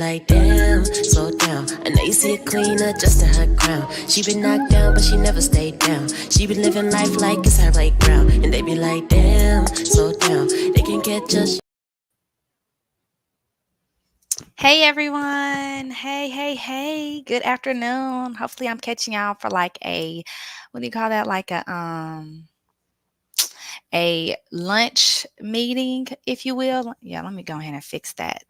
like, damn, slow down. I know you see a queen adjusting her crown. She been knocked down, but she never stayed down. She been living life like it's her playground. And they be like, damn, slow down. They can catch us. Hey everyone. Hey. Good afternoon. Hopefully I'm catching y'all for like a what do you call that? Like a lunch meeting, if you will. Yeah, let me go ahead and fix that.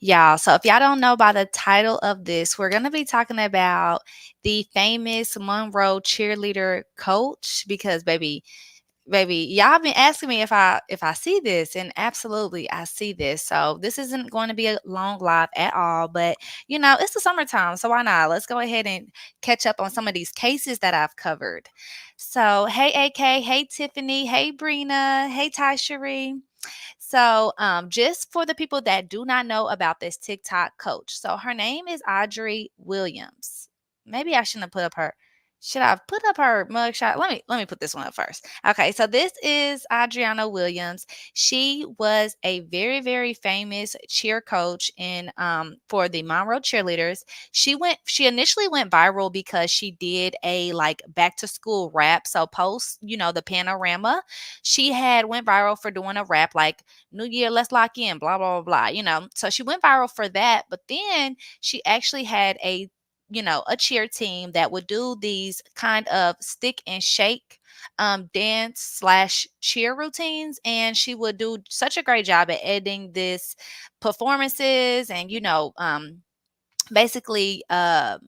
Y'all, so if y'all don't know by the title of this, we're going to be talking about the famous Monroe cheerleader coach because baby, y'all been asking me if I see this, and absolutely I see this. So this isn't going to be a long live at all, but it's the summertime, so why not? Let's go ahead and catch up on some of these cases that I've covered. So hey AK, hey Tiffany, hey Brina, hey Ty Cherie. So, just for the people that do not know about this TikTok coach, so her name is Audrey Williams. Maybe I shouldn't have put up her. Should I have put up her mugshot? Let me put this one up first. Okay, so this is Adriana Williams. She was a very famous cheer coach in for the Monroe cheerleaders. She initially went viral because she did a like back to school rap. So post, the panorama, she had went viral for doing a rap like New Year, let's lock in, blah, blah, blah, So she went viral for that. But then she actually had a cheer team that would do these kind of stick and shake dance slash cheer routines. And she would do such a great job at editing this performances and, basically, what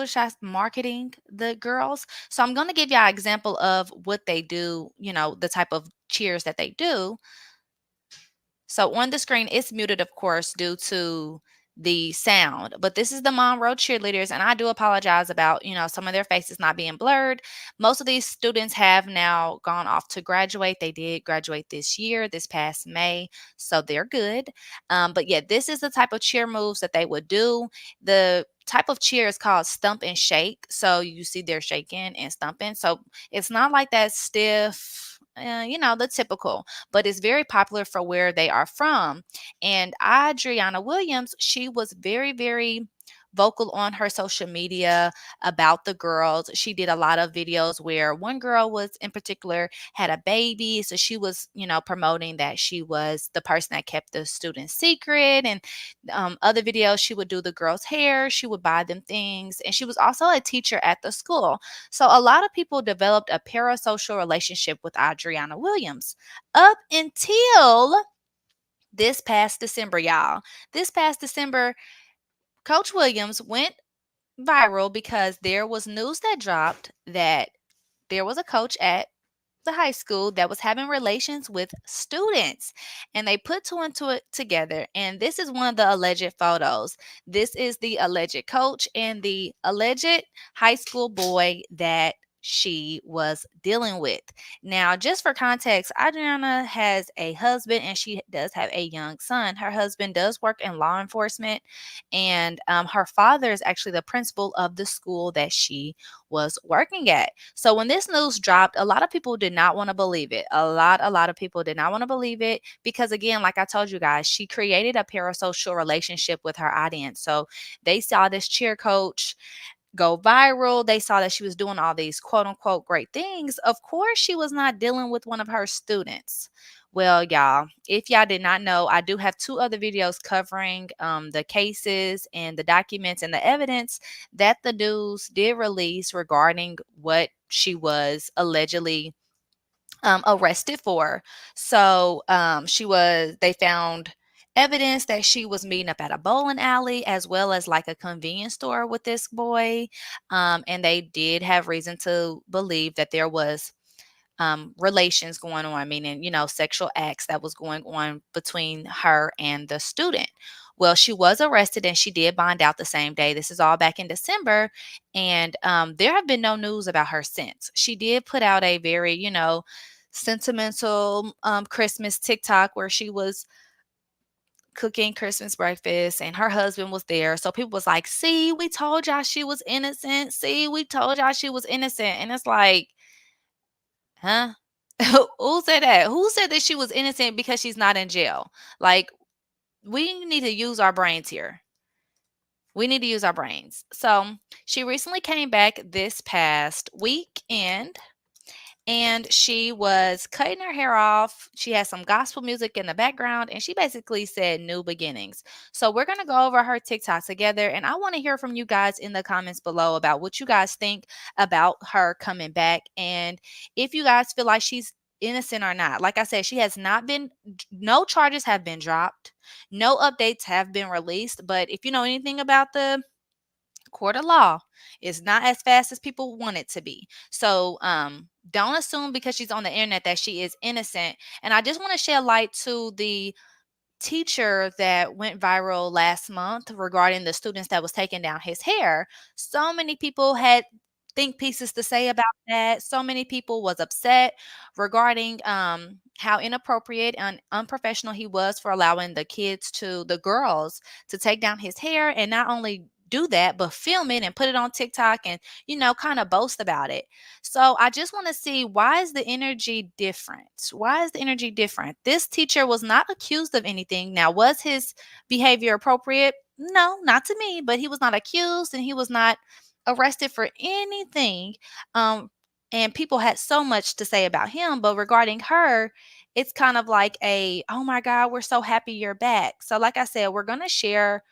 should I marketing the girls. So I'm going to give y'all an example of what they do, the type of cheers that they do. So on the screen, it's muted, of course, due to the sound. But this is the Monroe cheerleaders, and I do apologize about some of their faces not being blurred. Most of these students have now gone off to graduate. They did graduate this year, this past May, so they're good. But yeah, this is the type of cheer moves that they would do. The type of cheer is called stump and shake. So you see they're shaking and stumping. So it's not like that stiff, the typical, but it's very popular for where they are from. And Adriana Williams, she was very vocal on her social media about the girls. She did a lot of videos where one girl was in particular had a baby. So she was, promoting that she was the person that kept the student secret. And other videos, she would do the girls' hair, she would buy them things. And she was also a teacher at the school. So a lot of people developed a parasocial relationship with Adriana Williams up until this past December, y'all. This past December, Coach Williams went viral because there was news that dropped that there was a coach at the high school that was having relations with students, and they put two and two it together, and this is one of the alleged photos. This is the alleged coach and the alleged high school boy that she was dealing with. Now, just for context, Adriana has a husband and she does have a young son. Her husband does work in law enforcement, and her father is actually the principal of the school that she was working at. So when this news dropped, a lot of people did not want to believe it. A lot of people did not want to believe it because, again, like I told you guys, she created a parasocial relationship with her audience. So they saw this cheer coach go viral. They saw that she was doing all these quote unquote great things. Of course, she was not dealing with one of her students. Well, y'all, if y'all did not know, I do have two other videos covering the cases and the documents and the evidence that the news did release regarding what she was allegedly arrested for. So they found evidence that she was meeting up at a bowling alley as well as like a convenience store with this boy. And they did have reason to believe that there was relations going on, meaning, sexual acts that was going on between her and the student. Well, she was arrested and she did bond out the same day. This is all back in December. And there have been no news about her since. She did put out a very, sentimental Christmas TikTok where she was cooking Christmas breakfast and her husband was there. So people was like, see, we told y'all she was innocent. See, we told y'all she was innocent. And it's like, huh? Who said that? Who said that she was innocent because she's not in jail? Like, we need to use our brains here. We need to use our brains. So she recently came back this past weekend and she was cutting her hair off. She had some gospel music in the background, and she basically said new beginnings. So we're going to go over her TikTok together, and I want to hear from you guys in the comments below about what you guys think about her coming back and if you guys feel like she's innocent or not. Like I said, she has not been, no charges have been dropped, no updates have been released. But if you know anything about the court of law, is not as fast as people want it to be. So don't assume because she's on the internet that she is innocent. And I just want to shed light to the teacher that went viral last month regarding the students that was taking down his hair. So many people had think pieces to say about that. So many people was upset regarding how inappropriate and unprofessional he was for allowing the girls to take down his hair and not only do that but film it and put it on TikTok and kind of boast about it. So I just want to see, why is the energy different? Why is the energy different? This teacher was not accused of anything. Now, was his behavior appropriate? No, not to me, but he was not accused and he was not arrested for anything. Um, and people had so much to say about him, but regarding her, it's kind of like a, oh my God, we're so happy you're back. So, like I said, I'm gonna share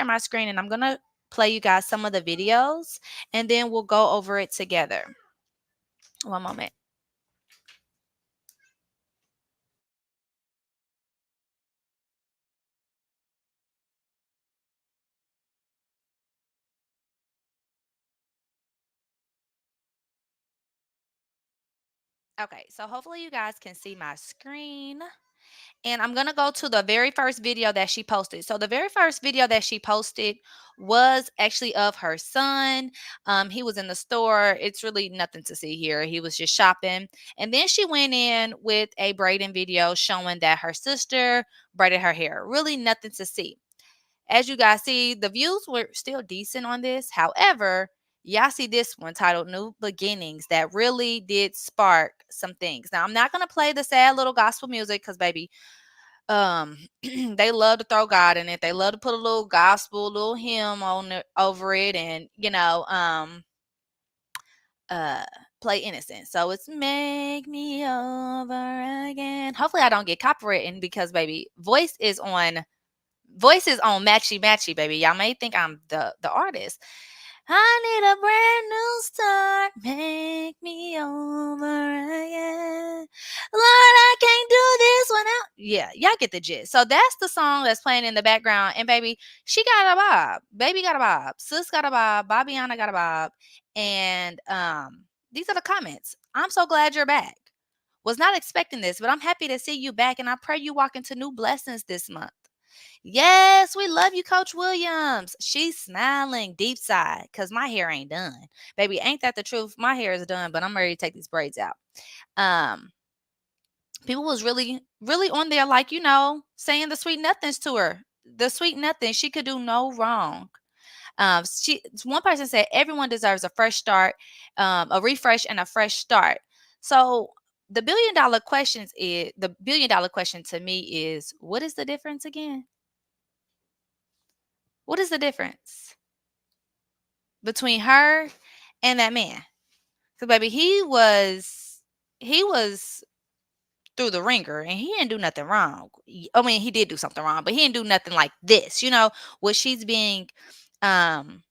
my screen and I'm gonna play you guys some of the videos and then we'll go over it together. One moment. Okay, so hopefully you guys can see my screen. And I'm going to go to the very first video that she posted. So the very first video that she posted was actually of her son. He was in the store. It's really nothing to see here. He was just shopping. And then she went in with a braiding video showing that her sister braided her hair. Really nothing to see. As you guys see, the views were still decent on this. However, y'all see this one titled New Beginnings that really did spark some things. Now, I'm not going to play the sad little gospel music because, baby, they love to throw God in it. They love to put a little gospel, a little hymn on it, over it, and uh play innocent. So it's make me over again. Hopefully I don't get copywritten because, baby, voice is on matchy matchy, baby. Y'all may think I'm the artist. I need a brand new start. Make me over again. Lord, I can't do this one out. Yeah, y'all get the gist. So that's the song that's playing in the background. And baby, she got a bob. Baby got a bob. Sis got a bob. Bobbiana got a bob. And these are the comments. I'm so glad you're back. Was not expecting this, but I'm happy to see you back. And I pray you walk into new blessings this month. Yes, we love you, Coach Williams. She's smiling deep side because my hair ain't done. Baby, ain't that the truth? My hair is done, but I'm ready to take these braids out. Um, People was really, really on there, like, saying the sweet nothings to her. The sweet nothing. She could do no wrong. One person said everyone deserves a fresh start, a refresh and a fresh start. So the billion dollar question to me is, what is the difference again? What is the difference between her and that man? Because, baby, he was through the ringer and he didn't do nothing wrong. I mean, he did do something wrong, but he didn't do nothing like this. What she's being um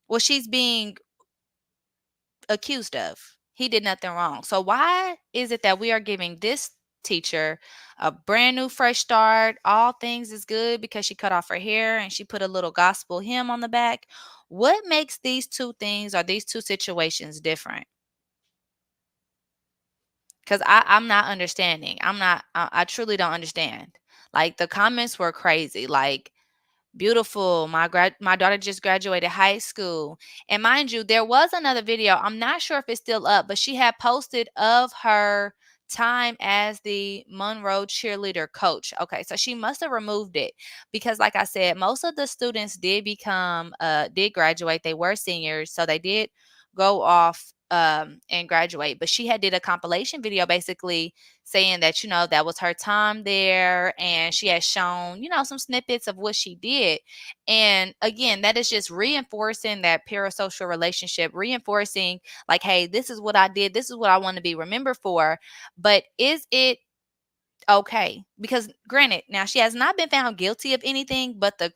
what she's being accused of. He did nothing wrong. So why is it that we are giving this teacher a brand new fresh start? All things is good because she cut off her hair and she put a little gospel hymn on the back. What makes these two things or these two situations different? Because I'm not understanding. I truly don't understand. Like, the comments were crazy. Like, beautiful. My daughter just graduated high school. And mind you, there was another video. I'm not sure if it's still up, but she had posted of her time as the Monroe cheerleader coach. Okay, so she must have removed it because, like I said, most of the students did graduate. They were seniors, so they did go off and graduate. But she had did a compilation video basically saying that, that was her time there, and she had shown, some snippets of what she did. And again, that is just reinforcing that parasocial relationship, reinforcing like, hey, this is what I did, this is what I want to be remembered for. But is it okay? Because granted, now she has not been found guilty of anything, but the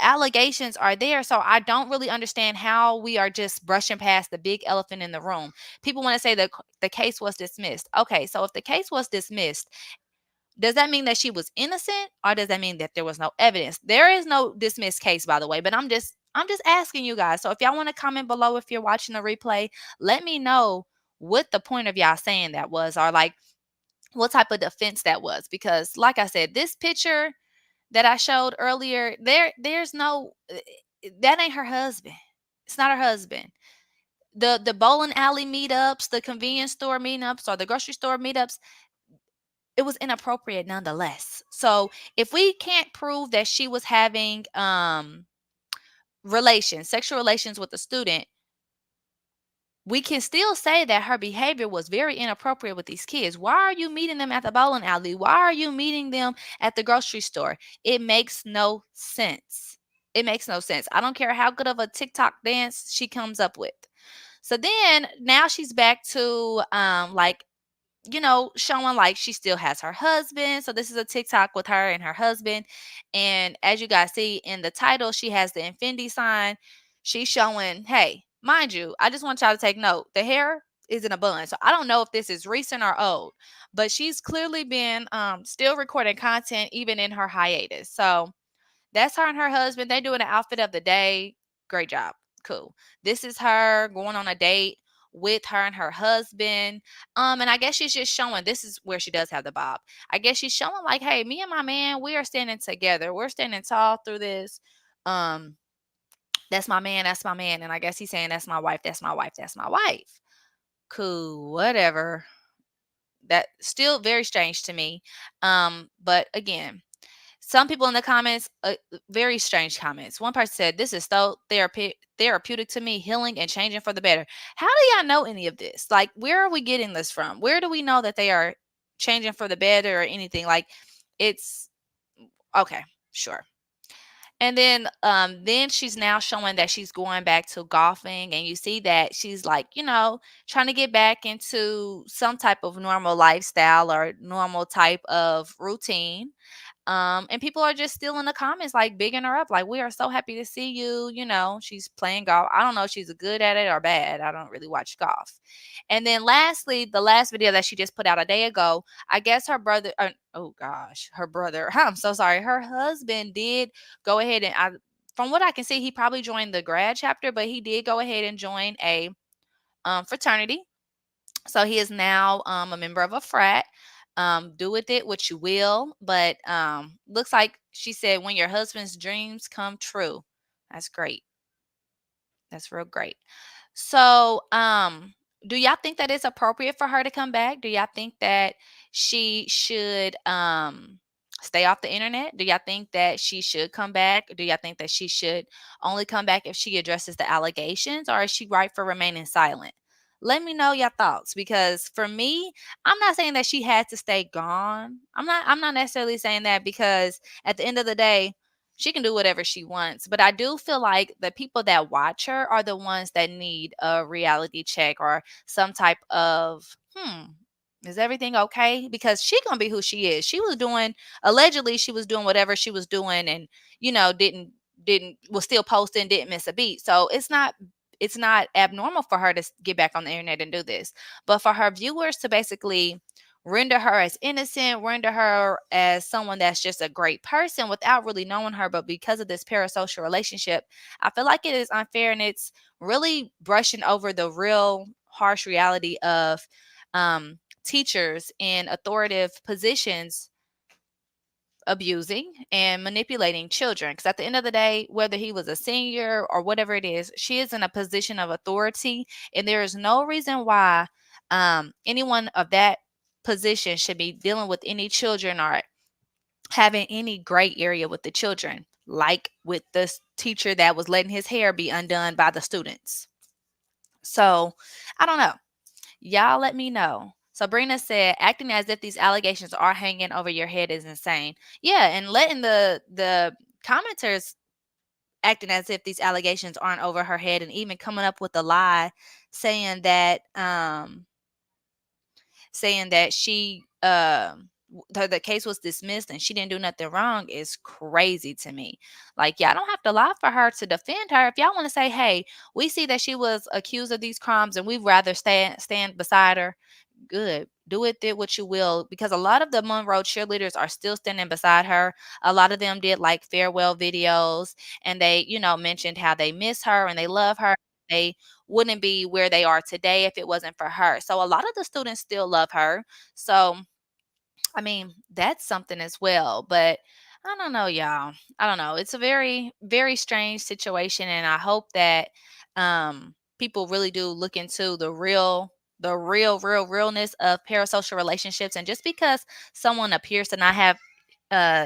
allegations are there. So I don't really understand how we are just brushing past the big elephant in the room. People want to say that the case was dismissed. Okay, so if the case was dismissed, does that mean that she was innocent, or does that mean that there was no evidence? There is no dismissed case, by the way, but I'm just asking you guys. So if y'all want to comment below, if you're watching the replay, let me know what the point of y'all saying that was, or like what type of defense that was. Because like I said, this picture that I showed earlier, there's no that ain't her husband. It's not her husband. The bowling alley meetups, the convenience store meetups, or the grocery store meetups, it was inappropriate nonetheless. So if we can't prove that she was having sexual relations with a student, we can still say that her behavior was very inappropriate with these kids. Why are you meeting them at the bowling alley? Why are you meeting them at the grocery store? It makes no sense. It makes no sense. I don't care how good of a TikTok dance she comes up with. So then now she's back to like, showing like she still has her husband. So this is a TikTok with her and her husband. And as you guys see in the title, she has the infinity sign. She's showing, hey, mind you, I just want y'all to take note. The hair is in a bun. So I don't know if this is recent or old, but she's clearly been still recording content even in her hiatus. So that's her and her husband. They doing the outfit of the day. Great job. Cool. This is her going on a date with her and her husband. And I guess she's just showing, this is where she does have the bob. I guess she's showing like, hey, me and my man, we are standing together. We're standing tall through this. Um, that's my man, that's my man. And I guess he's saying that's my wife, that's my wife, that's my wife. Cool, whatever. That still very strange to me. But again, some people in the comments, very strange comments. One person said, this is so therapeutic to me, healing and changing for the better. How do y'all know any of this? Like, where are we getting this from? Where do we know that they are changing for the better or anything? Like, it's okay, sure. And then she's now showing that she's going back to golfing, and you see that she's like, trying to get back into some type of normal lifestyle or normal type of routine. And people are just still in the comments, like bigging her up, like, we are so happy to see you. She's playing golf. I don't know if she's good at it or bad. I don't really watch golf. And then lastly, the last video that she just put out a day ago, I guess her brother, oh gosh, her brother, I'm so sorry. Her husband did go ahead and from what I can see, he probably joined the grad chapter, but he did go ahead and join a fraternity. So he is now a member of a frat. Do with it what you will, but looks like she said, when your husband's dreams come true. That's great. That's real great. So, do y'all think that it's appropriate for her to come back? Do y'all think that she should stay off the internet? Do y'all think that she should come back? Do y'all think that she should only come back if she addresses the allegations, or is she right for remaining silent? Let me know your thoughts, because for me, I'm not saying that she had to stay gone. I'm not necessarily saying that, because at the end of the day, she can do whatever she wants. But I do feel like the people that watch her are the ones that need a reality check, or some type of, is everything okay? Because she gonna be who she is. She was doing, allegedly she was doing whatever she was doing, and didn't was still posting, didn't miss a beat. So it's not abnormal for her to get back on the internet and do this. But for her viewers to basically render her as innocent, render her as someone that's just a great person without really knowing her, but because of this parasocial relationship, I feel like it is unfair, and it's really brushing over the real harsh reality of teachers in authoritative positions abusing and manipulating children. Because at the end of the day, whether he was a senior or whatever it is, she is in a position of authority, and there is no reason why anyone of that position should be dealing with any children or having any gray area with the children, like with this teacher that was letting his hair be undone by the students. So I don't know. Y'all let me know. Sabrina said, acting as if these allegations are hanging over your head is insane. Yeah, and letting the commenters acting as if these allegations aren't over her head, and even coming up with a lie saying that she the case was dismissed and she didn't do nothing wrong is crazy to me. Like, y'all don't have to lie for her to defend her. If y'all want to say, hey, we see that she was accused of these crimes and we'd rather stand beside her, good. Do it, did what you will, because a lot of the Monroe cheerleaders are still standing beside her. A lot of them did like farewell videos, and they, mentioned how they miss her and they love her. They wouldn't be where they are today if it wasn't for her. So a lot of the students still love her. So I mean, that's something as well. But I don't know, y'all. I don't know. It's a very, very strange situation. And I hope that people really do look into the real realness of parasocial relationships. And just because someone appears to not have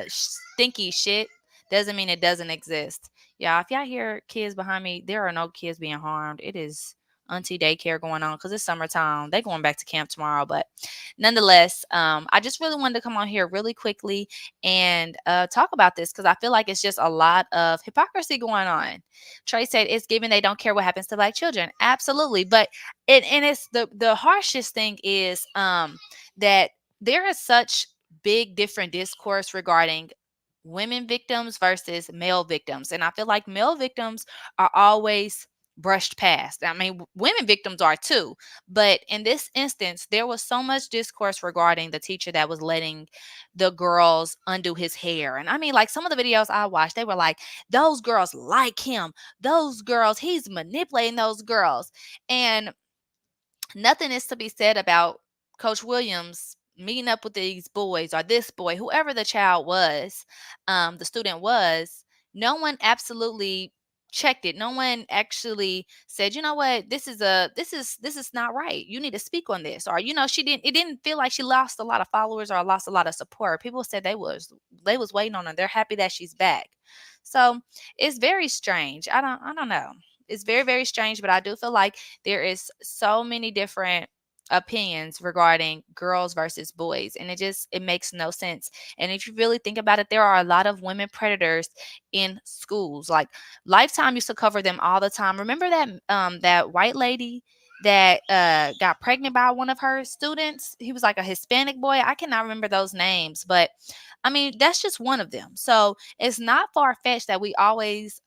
stinky shit doesn't mean it doesn't exist. Yeah, if y'all hear kids behind me, there are no kids being harmed. It is auntie daycare going on because it's summertime. They going back to camp tomorrow, but nonetheless, I just really wanted to come on here really quickly and talk about this because I feel like it's just a lot of hypocrisy going on. Trey said it's given they don't care what happens to black children. Absolutely, but it's the harshest thing is that there is such big different discourse regarding women victims versus male victims, and I feel like male victims are always brushed past. I mean, women victims are too, but in this instance, there was so much discourse regarding the teacher that was letting the girls undo his hair. And I mean, like some of the videos I watched, they were like, those girls like him. Those girls, he's manipulating those girls. And nothing is to be said about Coach Williams meeting up with these boys or this boy, whoever the child was, the student was. No one absolutely checked it. No one actually said, you know what, this is not right. You need to speak on this. Or, she didn't. It didn't feel like she lost a lot of followers or lost a lot of support. People said they was waiting on her. They're happy that she's back. So it's very strange. I don't know. It's very, very strange, but I do feel like there is so many different opinions regarding girls versus boys, and it makes no sense. And if you really think about it, there are a lot of women predators in schools. Like Lifetime used to cover them all the time. Remember that white lady that got pregnant by one of her students? He was like a Hispanic boy. I cannot remember those names, but I mean, that's just one of them. So it's not far-fetched that we always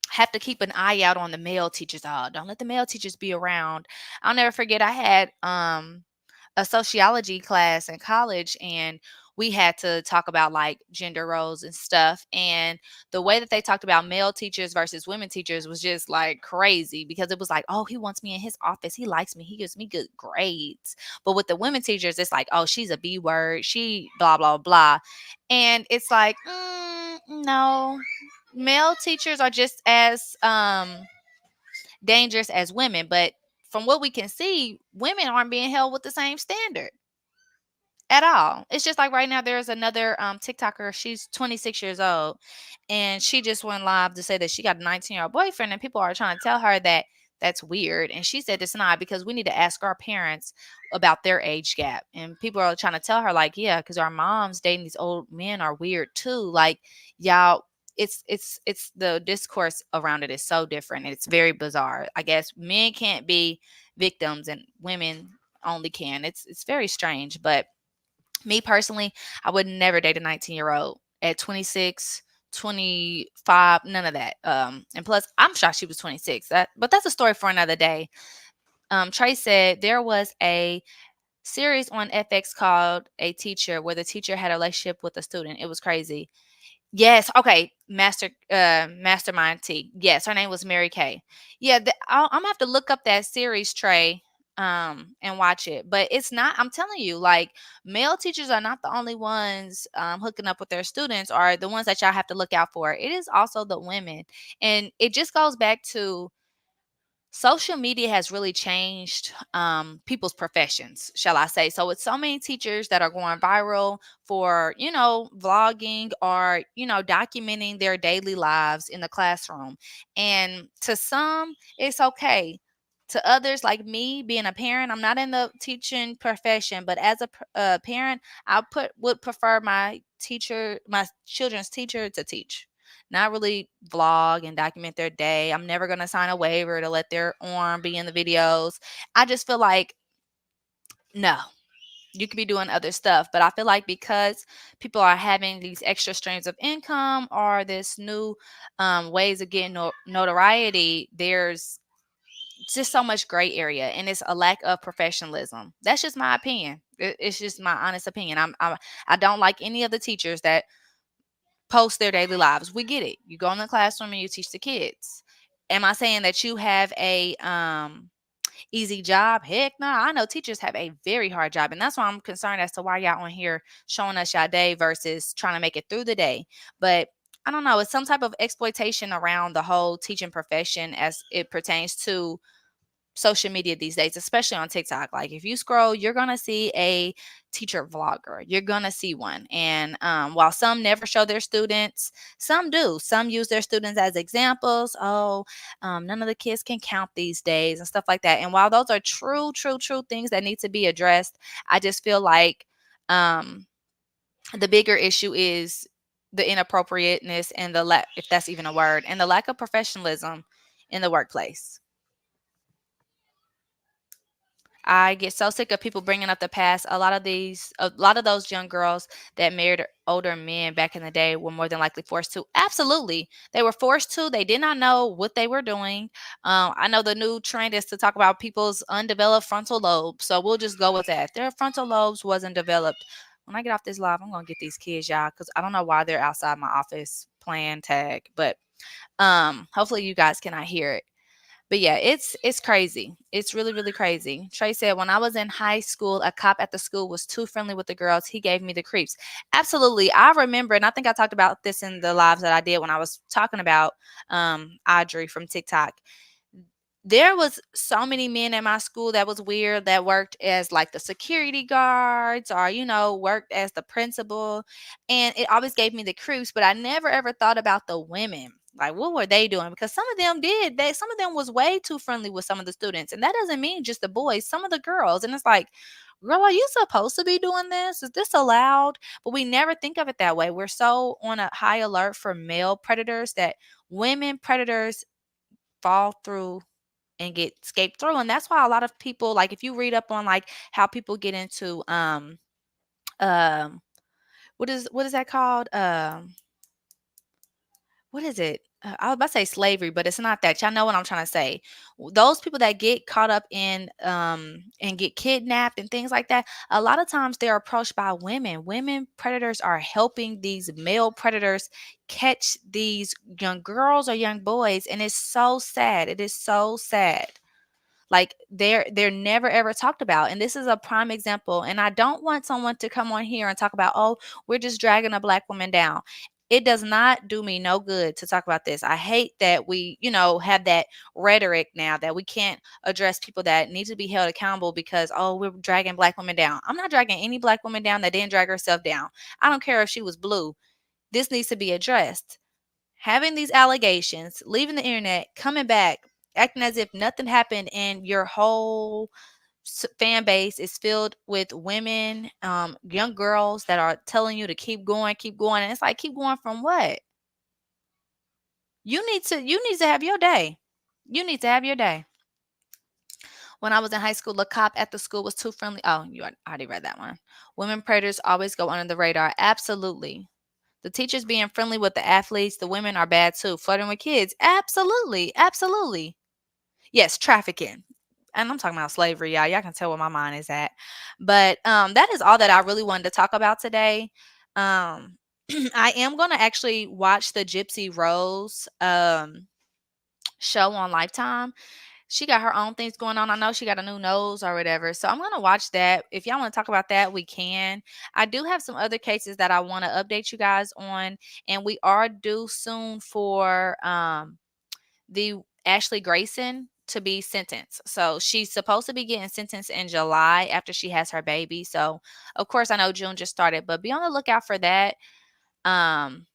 have to keep an eye out on the male teachers. Oh, don't let the male teachers be around. I'll never forget, I had a sociology class in college, and we had to talk about like gender roles and stuff. And the way that they talked about male teachers versus women teachers was just like crazy, because it was like, oh, he wants me in his office, he likes me, he gives me good grades. But with the women teachers, it's like, oh, she's a B word, she blah blah blah. And it's like, no, male teachers are just as dangerous as women. But from what we can see, women aren't being held with the same standard at all. It's just like right now there's another TikToker. She's 26 years old, and she just went live to say that she got a 19-year-old boyfriend, and people are trying to tell her that that's weird. And she said it's not, because we need to ask our parents about their age gap. And people are trying to tell her like, yeah, because our moms dating these old men are weird too. Like, y'all, it's the discourse around it is so different, and it's very bizarre. I guess men can't be victims and women only can. It's very strange. But me personally, I would never date a 19-year-old at 26, 25, none of that. And plus, I'm shocked she was 26. But that's a story for another day. Trey said there was a series on FX called A Teacher, where the teacher had a relationship with a student. It was crazy. Yes, okay, Mastermind T. Yes, her name was Mary Kay. Yeah, I'm gonna have to look up that series, Trey, and watch it. But it's not. I'm telling you, like, male teachers are not the only ones hooking up with their students, or the ones that y'all have to look out for. It is also the women, and it just goes back to social media has really changed people's professions, shall I say. So it's so many teachers that are going viral for, vlogging, or, documenting their daily lives in the classroom. And to some, it's okay. To others like me, being a parent, I'm not in the teaching profession, but as a parent, I would prefer my children's teacher to teach, not really vlog and document their day. I'm never gonna sign a waiver to let their arm be in the videos. I just feel like no, you could be doing other stuff. But I feel like because people are having these extra streams of income or this new ways of getting notoriety, there's just so much gray area and it's a lack of professionalism. That's just my opinion. It's just my honest opinion. I don't like any of the teachers that post their daily lives. We get it. You go in the classroom and you teach the kids. Am I saying that you have a easy job? Heck no. I know teachers have a very hard job. And that's why I'm concerned as to why y'all on here showing us y'all day versus trying to make it through the day. But I don't know. It's some type of exploitation around the whole teaching profession as it pertains to social media these days, especially on TikTok. Like if you scroll, you're gonna see a teacher vlogger. You're gonna see one. And while some never show their students, some do. Some use their students as examples. Oh, none of the kids can count these days and stuff like that. And while those are true things that need to be addressed, I just feel like the bigger issue is the inappropriateness and the lack, if that's even a word, and the lack of professionalism in the workplace. I get so sick of people bringing up the past. A lot of those young girls that married older men back in the day were more than likely forced to. Absolutely. They were forced to. They did not know what they were doing. I know the new trend is to talk about people's undeveloped frontal lobes. So we'll just go with that. Their frontal lobes wasn't developed. When I get off this live, I'm going to get these kids, y'all, because I don't know why they're outside my office playing tag. But hopefully you guys cannot hear it. But yeah, it's crazy. It's really crazy. Trey said, when I was in high school, a cop at the school was too friendly with the girls. He gave me the creeps. Absolutely. I remember, and I think I talked about this in the lives that I did when I was talking about Audrey from TikTok. There was so many men in my school that was weird that worked as like the security guards or worked as the principal, and it always gave me the creeps, but I never ever thought about the women, like what were they doing, because some of them was way too friendly with some of the students, and that doesn't mean just the boys, some of the girls, and it's like, girl, are you supposed to be doing this? Is this allowed? But we never think of it that way. We're so on a high alert for male predators that women predators fall through and get escaped through. And that's why a lot of people, like if you read up on like how people get into um what is that called? What is it? I was about to say slavery, but it's not that. Y'all know what I'm trying to say. Those people that get caught up in and get kidnapped and things like that, a lot of times they're approached by women. Women predators are helping these male predators catch these young girls or young boys, and it's so sad. It is so sad. Like they're never ever talked about, and this is a prime example. And I don't want someone to come on here and talk about, oh, we're just dragging a black woman down. It does not do me no good to talk about this. I hate that we have that rhetoric now that we can't address people that need to be held accountable because, oh, we're dragging black women down. I'm not dragging any black woman down that didn't drag herself down. I don't care if she was blue. This needs to be addressed. Having these allegations, leaving the internet, coming back, acting as if nothing happened, and your whole fan base is filled with women, young girls that are telling you to keep going, and it's like, keep going from what? You need to have your day. You need to have your day. When I was in high school, the cop at the school was too friendly. Oh, already read that one. Women predators always go under the radar. Absolutely. The teachers being friendly with the athletes, the women are bad too. Flirting with kids, absolutely, absolutely. Yes, trafficking. And I'm talking about slavery, y'all. Y'all can tell where my mind is at. But that is all that I really wanted to talk about today. Um, I am gonna actually watch the Gypsy Rose show on Lifetime. She got her own things going on. I know she got a new nose or whatever. So I'm going to watch that. If y'all want to talk about that, we can. I do have some other cases that I want to update you guys on. And we are due soon for the Ashley Grayson to be sentenced. So she's supposed to be getting sentenced in July after she has her baby. So of course I know June just started, but be on the lookout for that. Um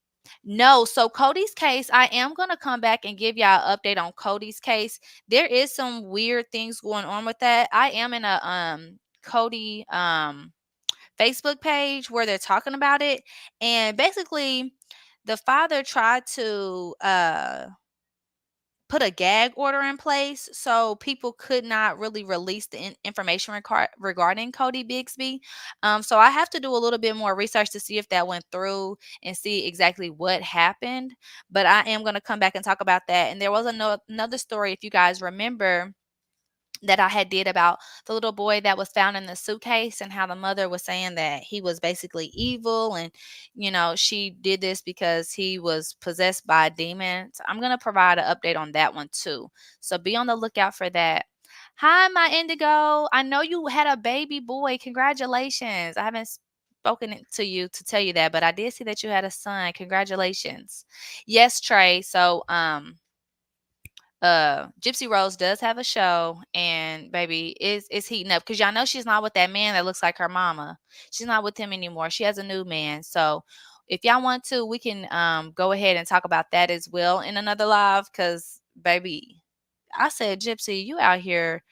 No, so Cody's case, I am gonna come back and give y'all an update on Cody's case. There is some weird things going on with that. I am in a Cody Facebook page where they're talking about it, and basically the father tried to put a gag order in place so people could not really release the information regarding Cody Bigsby. So I have to do a little bit more research to see if that went through and see exactly what happened. But I am going to come back and talk about that. And there was another story, if you guys remember, that I had did about the little boy that was found in the suitcase and how the mother was saying that he was basically evil and she did this because he was possessed by a demon. So I'm going to provide an update on that one too. So be on the lookout for that. Hi, my Indigo. I know you had a baby boy. Congratulations. I haven't spoken to you to tell you that, but I did see that you had a son. Congratulations. Yes, Trey. So Gypsy Rose does have a show, and baby is heating up because y'all know she's not with that man that looks like her mama. She's not with him anymore. She has a new man. So if y'all want to, we can go ahead and talk about that as well in another live because baby, I said Gypsy, you out here.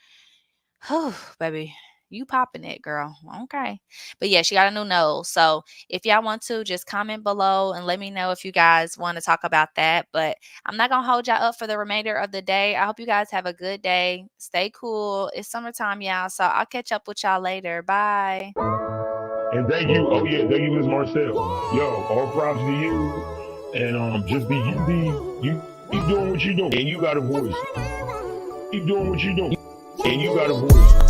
Whew, baby, you popping it, girl. Okay. But yeah, she got a new nose. So if y'all want to, just comment below and let me know if you guys want to talk about that. But I'm not going to hold y'all up for the remainder of the day. I hope you guys have a good day. Stay cool. It's summertime, y'all. So I'll catch up with y'all later. Bye. And thank you. Oh yeah, thank you, Ms. Marcel. Yo, all props to you. And just you keep doing what you're doing. And you got a voice. Keep doing what you're doing. And you got a voice.